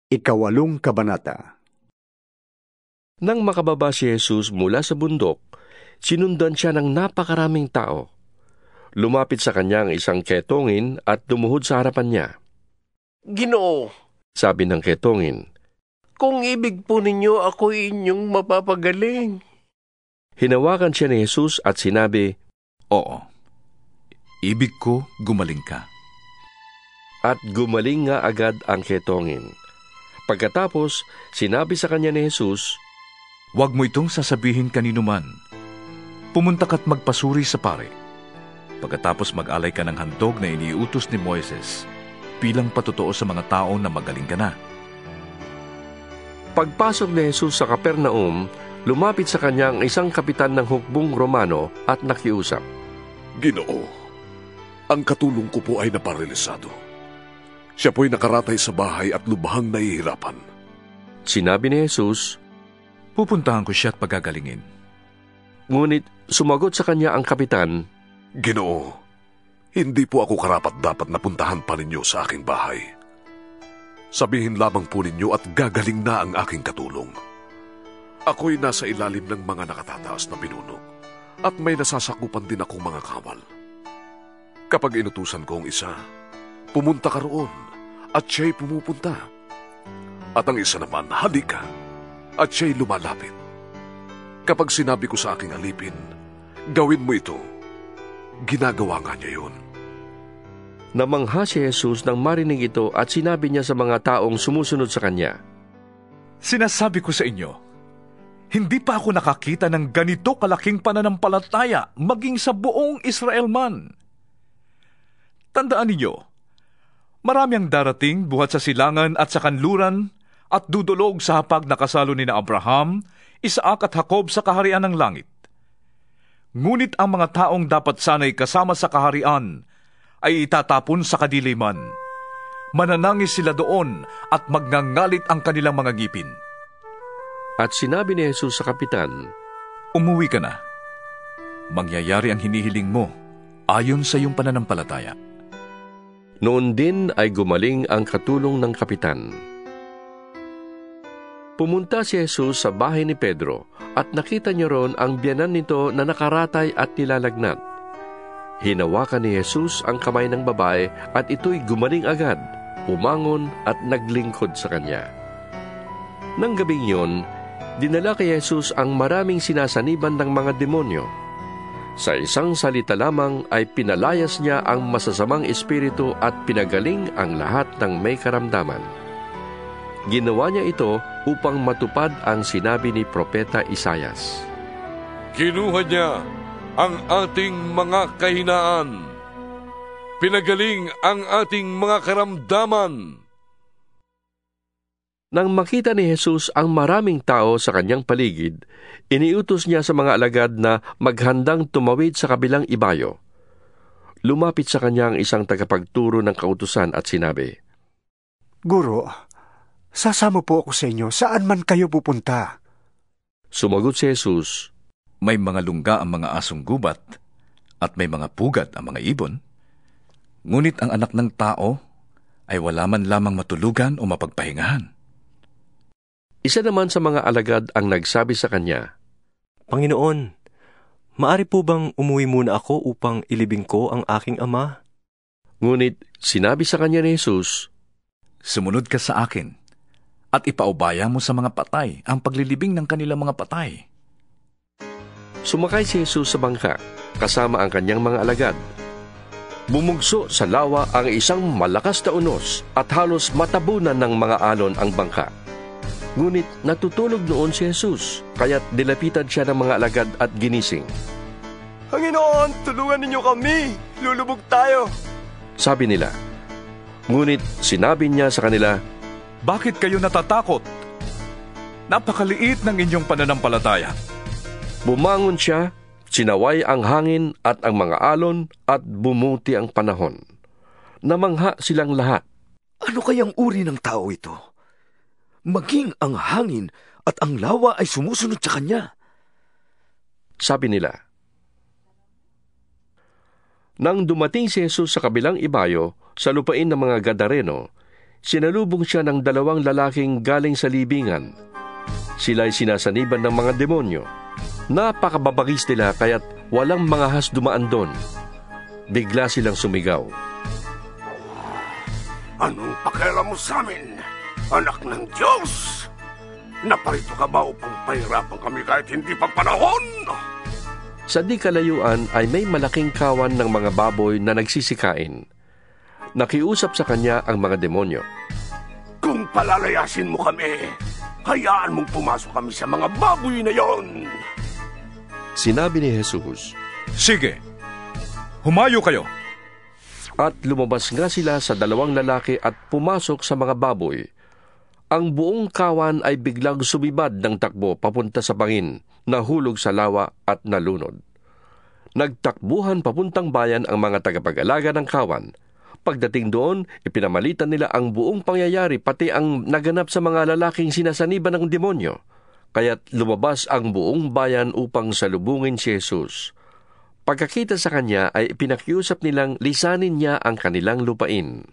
Ikawalong kabanata. Nang makababa si Jesus mula sa bundok, sinundan siya ng napakaraming tao. Lumapit sa kanya ang isang ketongin at lumuhod sa harapan niya. Ginoo, Sabi ng ketongin, kung ibig po ninyo, ako inyong mapapagaling. hinawakan siya ni Jesus at sinabi, Oo, ibig ko gumaling ka. at gumaling nga agad ang ketongin. Pagkatapos, sinabi sa kanya ni Jesus, Huwag mo itong sasabihin kanino man. Pumunta ka't magpasuri sa pare. Pagkatapos mag-alay ka ng handog na iniutos ni Moises, bilang patotoo sa mga tao na magaling ka na. Pagpasok ni Jesus sa Capernaum, lumapit sa kanya ang isang kapitan ng hukbong Romano at nakiusap. Ginoo, ang katulong ko po ay naparalisado. Siya po'y nakaratay sa bahay at lubhang nahihirapan. Sinabi ni Jesus, Pupuntahan ko siya at pagagalingin. ngunit sumagot sa kanya ang kapitan, Ginoo, hindi po ako karapat-dapat na puntahan pa ninyo sa aking bahay. Sabihin lamang po ninyo at gagaling na ang aking katulong. Ako'y nasa ilalim ng mga nakatataas na pinuno at may nasasakupan din akong mga kawal. Kapag inutusan ko ang isa, pumunta ka roon at siya'y pumupunta. At ang isa naman, halika at siya'y lumalapit. Kapag sinabi ko sa aking alipin, gawin mo ito, ginagawa nga niya yun. Namangha si Jesus nang marinig ito at sinabi niya sa mga taong sumusunod sa kanya, Sinasabi ko sa inyo, hindi pa ako nakakita ng ganito kalaking pananampalataya maging sa buong Israel man. Tandaan ninyo, marami ang darating buhat sa silangan at sa kanluran at dudulog sa hapag na kasalo ni na Abraham, Isaac at Jacob sa kaharian ng langit. Ngunit ang mga taong dapat sana'y kasama sa kaharian ay itatapon sa kadiliman. Mananangis sila doon at magngangalit ang kanilang mga ngipin. At sinabi ni Jesus sa kapitan, Umuwi ka na. Mangyayari ang hinihiling mo ayon sa iyong pananampalataya. Noon din ay gumaling ang katulong ng kapitan. Pumunta si Jesus sa bahay ni Pedro at nakita niya roon ang biyanan nito na nakaratay at nilalagnat. Hinawakan ni Jesus ang kamay ng babae at ito'y gumaling agad, umangon at naglingkod sa kanya. Nang gabing yon, dinala kay Jesus ang maraming sinasaniban ng mga demonyo. Sa isang salita lamang ay pinalayas niya ang masasamang espiritu at pinagaling ang lahat ng may karamdaman. Ginawa niya ito upang matupad ang sinabi ni Propeta Isaias. Kinuha niya ang ating mga kahinaan. Pinagaling ang ating mga karamdaman. Nang makita ni Jesus ang maraming tao sa kanyang paligid, iniutos niya sa mga alagad na maghandang tumawid sa kabilang ibayo. Lumapit sa kanya ang isang tagapagturo ng kautusan at sinabi, Guro, sasama po ako sa inyo saan man kayo pupunta. Sumagot si Jesus, May mga lungga ang mga asong gubat at may mga pugat ang mga ibon. Ngunit ang anak ng tao ay wala man lamang matulugan o mapagpahingahan. Isa naman sa mga alagad ang nagsabi sa kanya, Panginoon, maari po bang umuwi muna ako upang ilibing ko ang aking ama? Ngunit sinabi sa kanya ni Jesus, Sumunod ka sa akin at ipaubaya mo sa mga patay ang paglilibing ng kanilang mga patay. Sumakay si Jesus sa bangka, kasama ang kanyang mga alagad. Bumugso sa lawa ang isang malakas na unos at halos matabunan ng mga alon ang bangka. Ngunit natutulog noon si Jesus, kaya't dilapitan siya ng mga alagad at ginising. Panginoon, tulungan ninyo kami. Lulubog tayo. Sabi nila. Ngunit sinabi niya sa kanila, Bakit kayo natatakot? Napakaliit ng inyong pananampalataya. Bumangon siya, sinaway ang hangin at ang mga alon at bumuti ang panahon. Namangha silang lahat. Ano kayang uri ng tao ito? Maging ang hangin at ang lawa ay sumusunod sa kanya. Sabi nila. Nang dumating si Jesus sa kabilang ibayo, sa lupain ng mga Gadareno, sinalubong siya ng 2 lalaking galing sa libingan. Sila'y sinasaniban ng mga demonyo. Napakababagis nila kaya't walang mga ahas dumaan doon. Bigla silang sumigaw. Anong pakialam mo sa amin, anak ng Diyos? Naparito ka ba upang pahirapan kami kahit hindi pa panahon? Sa di kalayuan ay may malaking kawan ng mga baboy na nagsisikain. Nakiusap sa kanya ang mga demonyo. Kung palalayasin mo kami, hayaan mong pumasok kami sa mga baboy na yon. Sinabi ni Jesus, Sige, humayo kayo. at lumabas nga sila sa 2 lalaki at pumasok sa mga baboy. Ang buong kawan ay biglang sumibad ng takbo papunta sa bangin, nahulog sa lawa at nalunod. Nagtakbuhan papuntang bayan ang mga tagapag-alaga ng kawan. Pagdating doon, ipinamalitan nila ang buong pangyayari pati ang naganap sa mga lalaking sinasaniban ng demonyo. Kaya't lumabas ang buong bayan upang salubungin si Jesus. Pagkakita sa kanya ay pinakiusap nilang lisanin niya ang kanilang lupain.